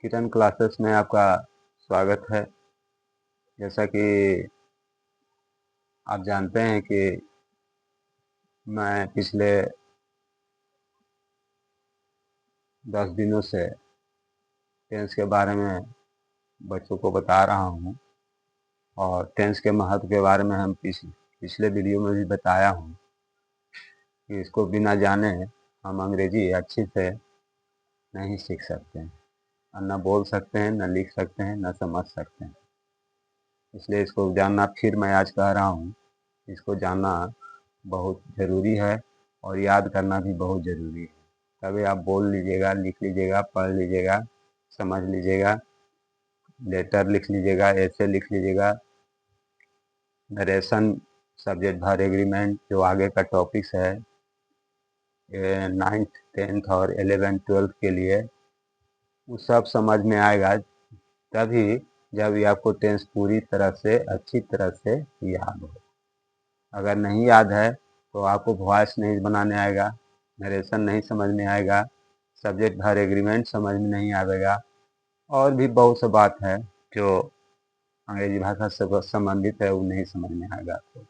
किरण classes में आपका स्वागत है। जैसा कि आप जानते हैं कि मैं पिछले 10 दिनों से टेंस के बारे में बच्चों को बता रहा हूँ और टेंस के महत्व के बारे में हम पिछले वीडियो में भी बताया हूँ कि इसको बिना जाने हम अंग्रेजी अच्छे से नहीं सीख सकते हैं, और न बोल सकते हैं, न लिख सकते हैं, न समझ सकते हैं। इसलिए इसको जानना फिर मैं आज कह रहा हूँ, इसको जानना बहुत ज़रूरी है और याद करना भी बहुत ज़रूरी है। तभी आप बोल लीजिएगा, लिख लीजिएगा, पढ़ लीजिएगा, समझ लीजिएगा, लेटर लिख लीजिएगा, ऐसे लिख लीजिएगा, नरेशन, सब्जेक्ट वर्ब एग्रीमेंट जो आगे का टॉपिक्स है 9th 10th और 11th 12th के लिए, वो सब समझ में आएगा तभी जब ये आपको टेंस पूरी तरह से अच्छी तरह से याद हो। अगर नहीं याद है तो आपको वॉइस नहीं बनाने आएगा, नरेशन नहीं समझ में आएगा, सब्जेक्ट वर्ब एग्रीमेंट समझ में नहीं आएगा, और भी बहुत सा बात है जो अंग्रेजी भाषा से संबंधित है वो नहीं समझ में आएगा। तो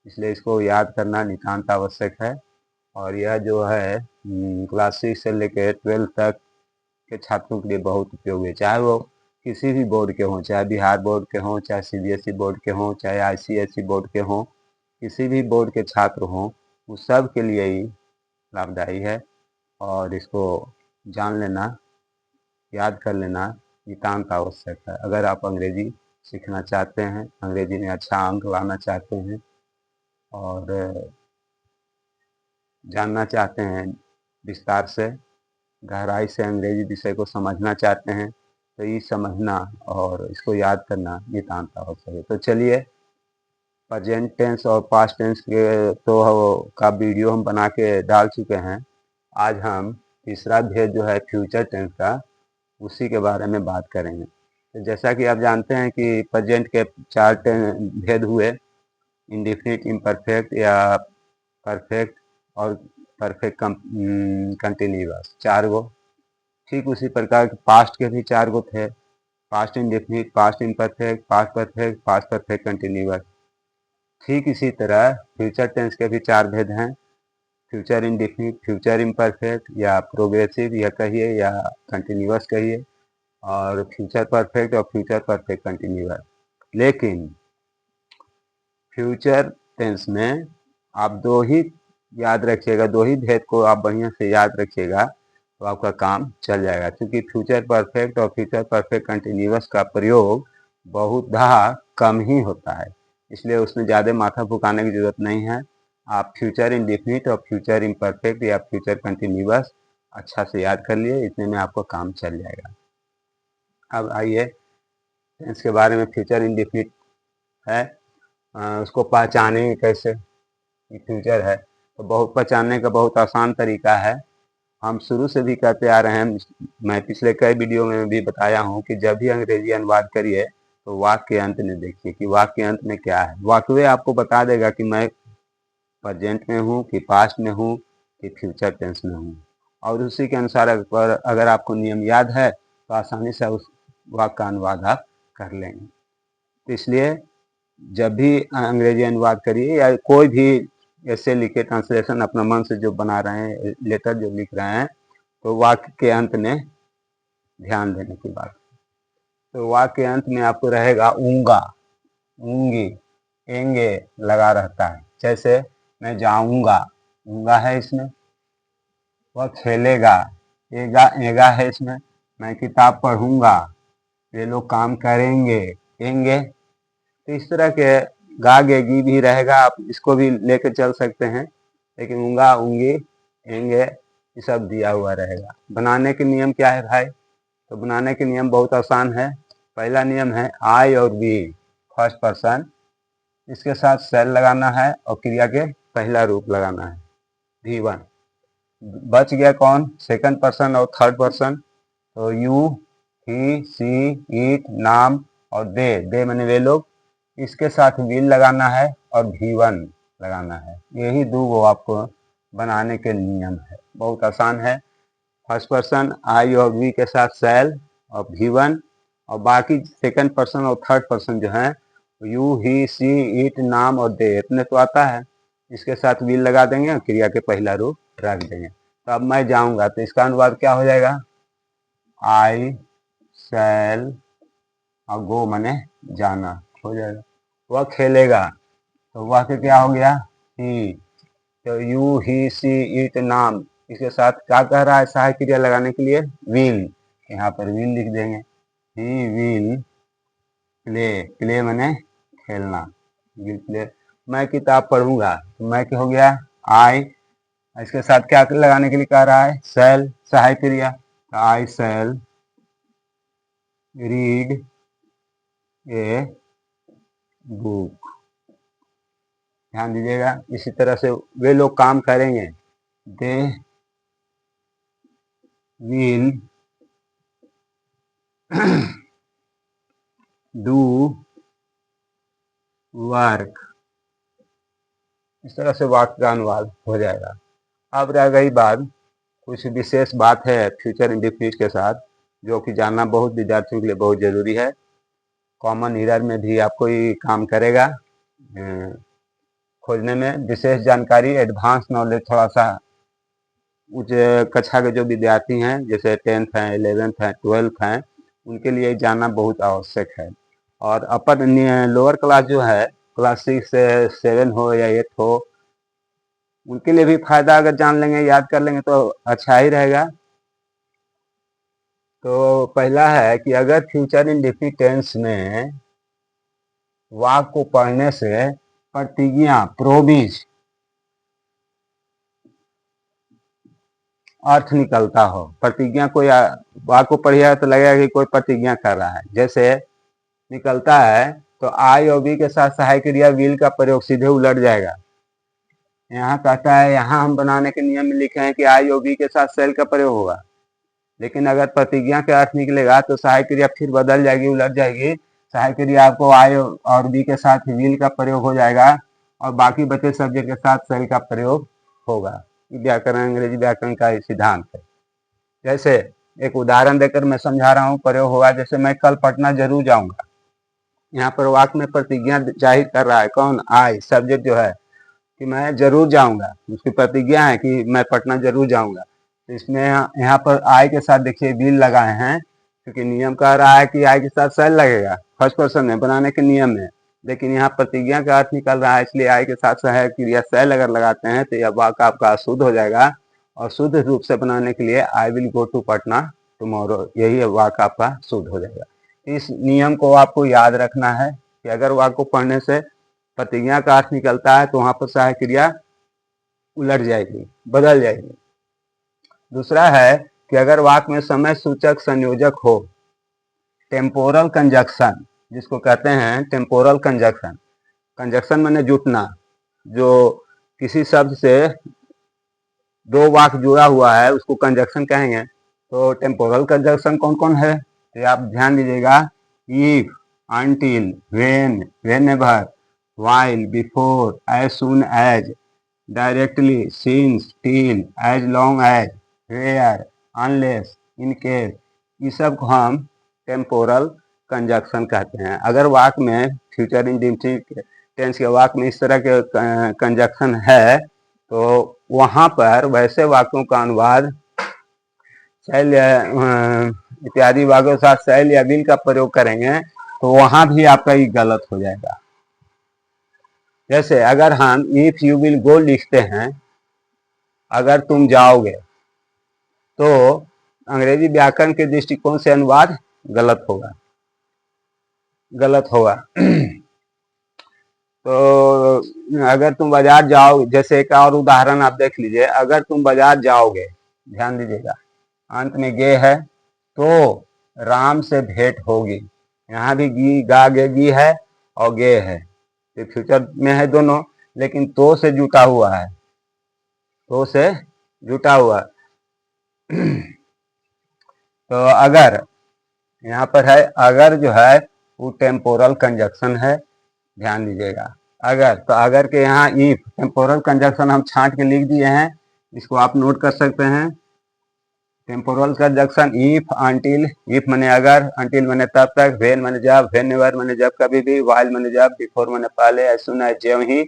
इसलिए इसको याद करना नितांत आवश्यक है। और यह जो है क्लास 6 से लेकर 12 तक के छात्रों के लिए बहुत उपयोगी है, चाहे वो किसी भी बोर्ड के हों, चाहे बिहार बोर्ड के हों, चाहे सीबीएसई बोर्ड के हों, चाहे आईसीएसई बोर्ड के हों, किसी भी बोर्ड के छात्र हों, वो सब के लिए ही लाभदायी है। और इसको जान लेना, याद कर लेना नितांत आवश्यक है। अगर आप अंग्रेजी सीखना चाहते हैं, अंग्रेजी में अच्छा अंक लाना चाहते हैं और जानना चाहते हैं विस्तार से, गहराई से अंग्रेजी विषय को समझना चाहते हैं, तो ये समझना और इसको याद करना नितांत आवश्यक है। तो चलिए, प्रेजेंट टेंस और पास्ट टेंस के का वीडियो हम बना के डाल चुके हैं। आज हम तीसरा भेद जो है फ्यूचर टेंस का, उसी के बारे में बात करेंगे। तो जैसा कि आप जानते हैं कि प्रेजेंट के 4 भेद हुए, इंडेफिनिट, इम्परफेक्ट या परफेक्ट और परफेक्ट कंटिन्यूअस, 4 गो। ठीक उसी प्रकार पास्ट के भी 4 गो थे, past indefinite, past imperfect, past perfect, past perfect continuous. ठीक इसी तरह फ्यूचर टेंस के भी 4 भेद हैं, फ्यूचर इंडेफिनिट, फ्यूचर इम्परफेक्ट या प्रोग्रेसिव या कहिए या कंटिन्यूअस कहिए, और फ्यूचर परफेक्ट और फ्यूचर परफेक्ट कंटिन्यूअस। लेकिन फ्यूचर टेंस में आप 2 ही याद रखिएगा, 2 ही भेद को आप बढ़िया से याद रखिएगा तो आपका काम चल जाएगा। क्योंकि फ्यूचर परफेक्ट और फ्यूचर परफेक्ट कंटिन्यूअस का प्रयोग बहुधा कम ही होता है, इसलिए उसमें ज़्यादा माथा फुकाने की ज़रूरत नहीं है। आप फ्यूचर इंडेफिनिट और फ्यूचर इम्परफेक्ट या फ्यूचर कंटिन्यूअस अच्छा से याद कर लिए, इतने में आपका काम चल जाएगा। अब आइए टेंस के बारे में। फ्यूचर इंडेफिनिट है, उसको पहचानेंगे कैसे कि फ्यूचर है, तो बहुत पहचानने का बहुत आसान तरीका है। हम शुरू से भी कहते आ रहे हैं, मैं पिछले कई वीडियो में भी बताया हूँ कि जब भी अंग्रेजी अनुवाद करिए तो वाक्य के अंत में देखिए कि वाक्य के अंत में क्या है। वाक्य आपको बता देगा कि मैं प्रेजेंट में हूँ कि पास्ट में हूँ कि फ्यूचर टेंस में हूँ, और उसी के अनुसार अगर आपको नियम याद है तो आसानी से उस वाक्य का अनुवाद आप कर लेंगे। तो इसलिए जब भी अंग्रेजी अनुवाद करिए या कोई भी ऐसे लिखे ट्रांसलेशन अपना मन से जो बना रहे हैं, लेटर जो लिख रहे हैं, तो वाक्य के अंत में ध्यान देने की बात। तो वाक्य के अंत में आपको रहेगा ऊँगा, ऊँगी, एंगे लगा रहता है। जैसे मैं जाऊँगा, ऊँगा है इसमें। वह खेलेगा, एगा एगा है इसमें। मैं किताब पढ़ूंगा, ये लोग काम करेंगे, एंगे। तो इस तरह के गा गेगी भी रहेगा, आप इसको भी लेकर चल सकते हैं, लेकिन ऊँगा, ऊँगी, एंगे ये सब दिया हुआ रहेगा। बनाने के नियम क्या है भाई? तो बनाने के नियम बहुत आसान है। पहला नियम है आई और वी, फर्स्ट पर्सन, इसके साथ सेल लगाना है और क्रिया के पहला रूप लगाना है, V1। बच गया कौन? सेकंड पर्सन और थर्ड पर्सन। तो यू, ही, सी, इट, नाम और दे माने वे लोग, इसके साथ विल लगाना है और V1 लगाना है। यही 2 वो आपको बनाने के नियम है, बहुत आसान है। फर्स्ट पर्सन आई और वी के साथ सेल, और V1, और बाकी सेकंड पर्सन और थर्ड पर्सन जो है यू, ही, सी, इट, नाम और दे इतने तो आता है। इसके साथ विल लगा देंगे और क्रिया के पहला रूप रख देंगे। तो अब मैं जाऊंगा तो इसका अनुवाद क्या हो जाएगा? आई शैल, और गो मने जाना हो जाएगा। वह खेलेगा, तो वह के क्या हो गया? ही। तो यू, ही, सी, इट, नाम, इसके साथ क्या कह रहा है सहायक क्रिया लगाने के लिए? विल। यहाँ पर विल लिख देंगे। ही विल प्ले, प्ले मने खेलना, विल प्ले। मैं किताब पढ़ूंगा, तो मैं क्या हो गया? आई। इसके साथ क्या लगाने के लिए कह रहा है? शैल, सहायक क्रिया। आई शैल रीड ए बुक। ध्यान दीजिएगा, इसी तरह से वे लोग काम करेंगे। They will do work. इस तरह से वाक्य का अनुवाद हो जाएगा। अब रह गई बात, कुछ विशेष बात है फ्यूचर इंडेफिनिट के साथ, जो कि जानना बहुत विद्यार्थियों के लिए बहुत जरूरी है। कॉमन ईरर में भी आपको ये काम करेगा खोजने में। विशेष जानकारी, एडवांस नॉलेज, थोड़ा सा उच्च कक्षा के जो विद्यार्थी हैं, जैसे 10th हैं, 11th हैं, 12th हैं, उनके लिए जानना बहुत आवश्यक है। और अपर लोअर क्लास जो है, क्लास 6 से 7 हो या 8 हो, उनके लिए भी फायदा, अगर जान लेंगे, याद कर लेंगे तो अच्छा ही रहेगा। तो पहला है कि अगर फ्यूचर इंडेफिनिट टेंस में वाक्य को पढ़ने से प्रतिज्ञा, प्रोविज अर्थ निकलता हो। प्रतिज्ञा, कोई वाक्य को पढ़िएगा तो लगेगा कि कोई प्रतिज्ञा कर रहा है, जैसे निकलता है तो आई और बी के साथ सहायक क्रिया विल का प्रयोग सीधे उलट जाएगा। यहाँ कहता है, यहाँ हम बनाने के नियम में लिखे हैं कि आई और बी के साथ सेल का प्रयोग होगा, लेकिन अगर प्रतिज्ञा के अर्थ निकलेगा तो सहायक क्रिया फिर बदल जाएगी, उलट जाएगी। सहायक क्रिया आपको आई और बी के साथ विल का प्रयोग हो जाएगा और बाकी बचे सब्जेक्ट के साथ सेल का प्रयोग होगा। व्याकरण, अंग्रेजी व्याकरण का सिद्धांत है। जैसे एक उदाहरण देकर मैं समझा रहा हूँ, प्रयोग होगा। जैसे मैं कल पटना जरूर जाऊंगा, यहाँ पर वाक्य में प्रतिज्ञा जाहिर कर रहा है कौन? आई, सब्जेक्ट जो है कि मैं जरूर जाऊंगा, उसकी प्रतिज्ञा है कि मैं पटना जरूर जाऊंगा। तो इसमें यहाँ पर आई के साथ देखिए विल लगाए हैं, क्योंकि नियम कह रहा है कि आई के साथ सेल लगेगा फर्स्ट पर्सन में बनाने के नियम में, लेकिन यहाँ प्रतिज्ञा का अर्थ निकल रहा है, इसलिए आई के साथ सहायक क्रिया सेल अगर लगाते हैं तो यह वाक्य आपका अशुद्ध हो जाएगा। और शुद्ध रूप से बनाने के लिए I will go to Patna tomorrow, यही वाक्य आपका शुद्ध हो जाएगा। इस नियम को आपको याद रखना है कि अगर वाक्य को पढ़ने से प्रतिज्ञा का अर्थ निकलता है तो वहां पर सहायक क्रिया उलट जाएगी, बदल जाएगी। दूसरा है कि अगर वाक्य में समय सूचक संयोजक हो, टेम्पोरल कंजक्शन जिसको कहते हैं, टेम्पोरल कंजक्शन। कंजक्शन माने जुटना, जो किसी शब्द से दो वाक्य जुड़ा हुआ है उसको कंजक्शन कहेंगे। तो टेम्पोरल कंजक्शन कौन कौन है, तो आप ध्यान दीजिएगा। If, until, when, whenever, while, before, as soon as, directly, since, till, as long as, where, unless, in case, ये सब को हम टेम्पोरल कंजक्शन कहते हैं। अगर वाक्य में फ्यूचर इंडेफिनिट टेंस के वाक्य में इस तरह के कंजक्शन है तो वहां पर वैसे वाक्यों का अनुवाद शैल इत्यादि वाक्यों के साथ शैल या विल का प्रयोग करेंगे तो वहां भी आपका ये गलत हो जाएगा। जैसे अगर हम इफ यू विल गो लिखते हैं, अगर तुम जाओगे, तो अंग्रेजी व्याकरण के दृष्टिकोण से अनुवाद गलत होगा, गलत होगा। तो अगर तुम बाजार जाओ, जैसे एक और उदाहरण आप देख लीजिए, अगर तुम बाजार जाओगे, ध्यान दीजिएगा अंत में गे है तो राम से भेंट होगी। यहाँ भी गी, गा, गे, गी है और गे है, तो फ्यूचर में है दोनों, लेकिन तो से जुटा हुआ है, तो से जुटा हुआ। तो अगर यहाँ पर है, अगर जो है वो टेम्पोरल कंजक्शन है, ध्यान दीजिएगा। अगर, तो अगर के यहाँ इफ टेम्पोरल कंजक्शन हम छांट के लिख दिए हैं, इसको आप नोट कर सकते हैं। Temporal conjunction if, until, if माने अगर, अंटिल माने तब तक, व्हेन माने जब, व्हेनेवर माने जब कभी भी, व्हाइल माने जब, बिफोर माने पहले, एज सून एज ज्यों ही,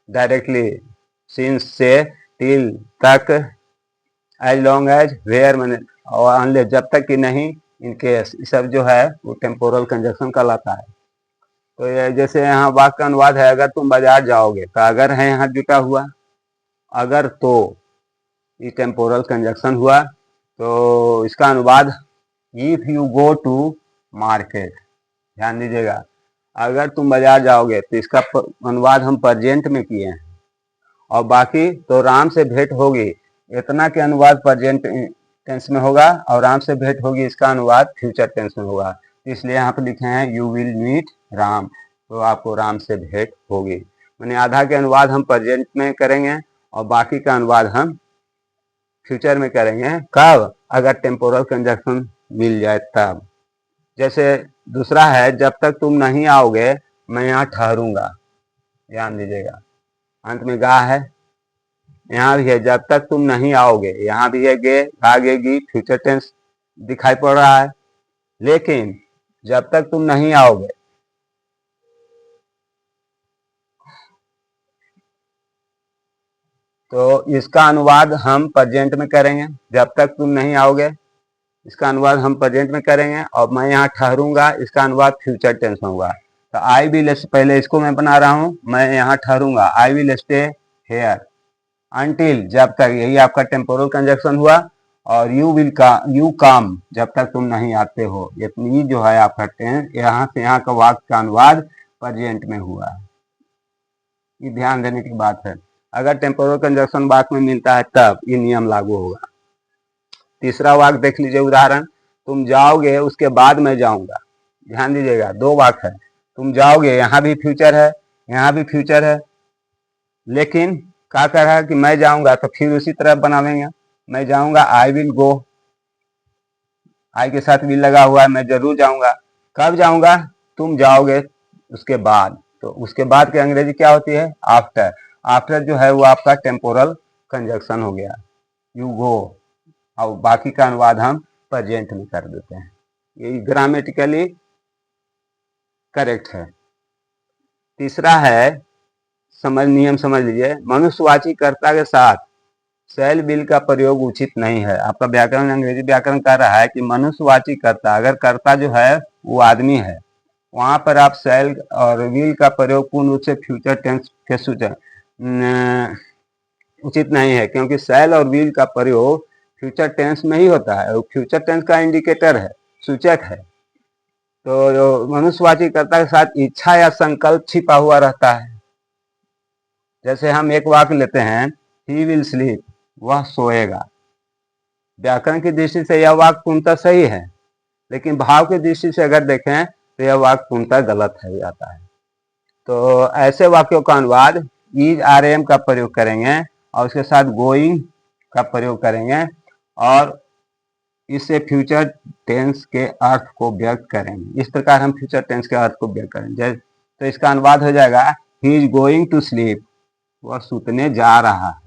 डायरेक्टली, सिंस से, टिल तक, एज लॉन्ग एज, वेयर माने और अनलेस जब तक कि नहीं, इन केस, ये सब जो है वो टेम्पोरल कंजक्शन कहलाता है। तो ये जैसे यहाँ वाक्य का अनुवाद है, अगर तुम बाजार जाओगे, तो अगर है यहाँ जुटा हुआ, अगर तो ये टेम्पोरल कंजक्शन हुआ। तो इसका अनुवाद if you go to market, ध्यान दीजिएगा, अगर तुम बाजार जाओगे, तो इसका अनुवाद हम प्रेजेंट में किए हैं, और बाकी तो राम से भेंट होगी, इतना के अनुवाद प्रेजेंट टेंस में होगा, और राम से भेंट होगी इसका अनुवाद फ्यूचर टेंस में होगा। इसलिए यहाँ पे लिखे हैं यू विल मीट राम, तो आपको राम से भेंट होगी। मैंने आधा के अनुवाद हम प्रेजेंट में करेंगे और बाकी का अनुवाद हम फ्यूचर में करेंगे। कब? अगर टेम्पोरल कंजक्शन मिल जाए तब। जैसे दूसरा है, जब तक तुम नहीं आओगे मैं यहाँ ठहरूंगा, ध्यान दीजिएगा, अंत में गा है, यहाँ भी है जब तक तुम नहीं आओगे, यहाँ भी है गे, भागेगी, फ्यूचर टेंस दिखाई पड़ रहा है। लेकिन जब तक तुम नहीं आओगे, तो इसका अनुवाद हम प्रेजेंट में करेंगे। जब तक तुम नहीं आओगे, इसका अनुवाद हम प्रेजेंट में करेंगे, और मैं यहाँ ठहरूंगा, इसका अनुवाद फ्यूचर टेंस में होगा। तो आई विल, पहले इसको मैं बना रहा हूँ, मैं यहाँ ठहरूंगा, I will stay here until, जब तक, यही आपका टेम्पोरल कंजक्शन हुआ। और यू कम, जब तक तुम नहीं आते हो, ये जो है आपका टेंस, यहाँ से यहाँ का वाक्य का अनुवाद प्रेजेंट में हुआ है। ये ध्यान देने की बात है। अगर टेम्पोरल कंजक्शन वाक्य में मिलता है तब ये नियम लागू होगा। तीसरा वाक्य देख लीजिए, उदाहरण, तुम जाओगे उसके बाद मैं जाऊंगा, ध्यान दीजिएगा, दो वाक्य है, तुम जाओगे, यहाँ भी फ्यूचर है, यहाँ भी फ्यूचर है, लेकिन क्या कर रहा है कि मैं जाऊंगा, तो फिर उसी तरह बनावेंगे, मैं जाऊंगा, आई विल गो, आई के साथ भी लगा हुआ है, मैं जरूर जाऊंगा। कब जाऊंगा? तुम जाओगे उसके बाद, तो उसके बाद की अंग्रेजी क्या होती है? आफ्टर। आफ्टर जो है वो आपका टेम्पोरल कंजक्शन हो गया, यू गो, और बाकी का अनुवाद हम प्रेजेंट में कर देते हैं। ये ग्रामेटिकली करेक्ट है। तीसरा है, नियम समझ लीजिए, मनुष्यवाची कर्ता के साथ शैल विल का प्रयोग उचित नहीं है। आपका व्याकरण, अंग्रेजी व्याकरण कह रहा है कि मनुष्यवाची कर्ता, अगर कर्ता जो है वो आदमी है, वहां पर आप शैल और विल का प्रयोग पूर्ण रूप से फ्यूचर टेंस के सूचक उचित नहीं है, क्योंकि शैल और विल का प्रयोग फ्यूचर टेंस में ही होता है, और फ्यूचर टेंस का इंडिकेटर है, सूचक है। तो मनुष्यवाची कर्ता के साथ इच्छा या संकल्प छिपा हुआ रहता है। जैसे हम एक वाक्य लेते हैं, ही विल स्लीप, वह सोएगा। व्याकरण की दृष्टि से यह वाक्य पूर्णतः सही है, लेकिन भाव की दृष्टि से अगर देखें तो यह वाक्य पूर्णतः गलत है जाता है। तो ऐसे वाक्यों का अनुवाद इज आर एम का प्रयोग करेंगे, और उसके साथ गोइंग का प्रयोग करेंगे, और इससे फ्यूचर टेंस के अर्थ को व्यक्त करेंगे। इस प्रकार हम फ्यूचर टेंस के अर्थ को व्यक्त करेंगे। तो इसका अनुवाद हो जाएगा, he is going to sleep, वह सूतने जा रहा है,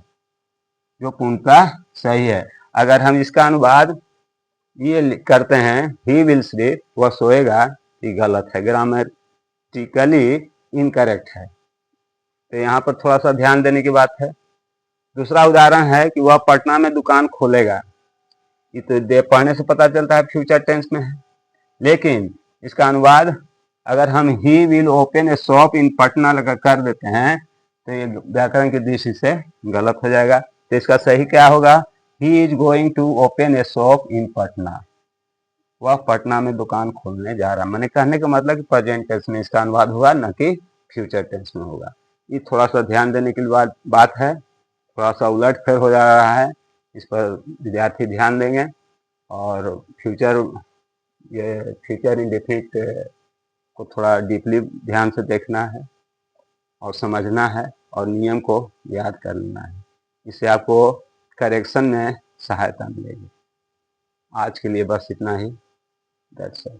जो पूर्णतः सही है। अगर हम इसका अनुवाद ये करते हैं, ही विल स्लीप, वह सोएगा, ये गलत है, ग्रामेटिकली इनकरेक्ट है। तो यहाँ पर थोड़ा सा ध्यान देने की बात है। दूसरा उदाहरण है कि वह पटना में दुकान खोलेगा, ये तो पढ़ने से पता चलता है फ्यूचर टेंस में है, लेकिन इसका अनुवाद अगर हम he will open a shop in Patna लगा कर देते हैं, तो ये व्याकरण की दृष्टि से गलत हो जाएगा। तो इसका सही क्या होगा? He is going to open a shop in Patna, वह पटना में दुकान खोलने जा रहा। मैंने कहने का मतलब कि प्रेजेंट टेंस में इसका अनुवाद होगा, न कि फ्यूचर टेंस में होगा। ये थोड़ा सा ध्यान देने की बात है, थोड़ा सा उलट फेर हो जा रहा है, इस पर विद्यार्थी ध्यान देंगे। और फ्यूचर इंडेफिनिट को थोड़ा डीपली ध्यान से देखना है और समझना है, और नियम को याद कर लेना है। इससे आपको करेक्शन में सहायता मिलेगी। आज के लिए बस इतना ही। That's all.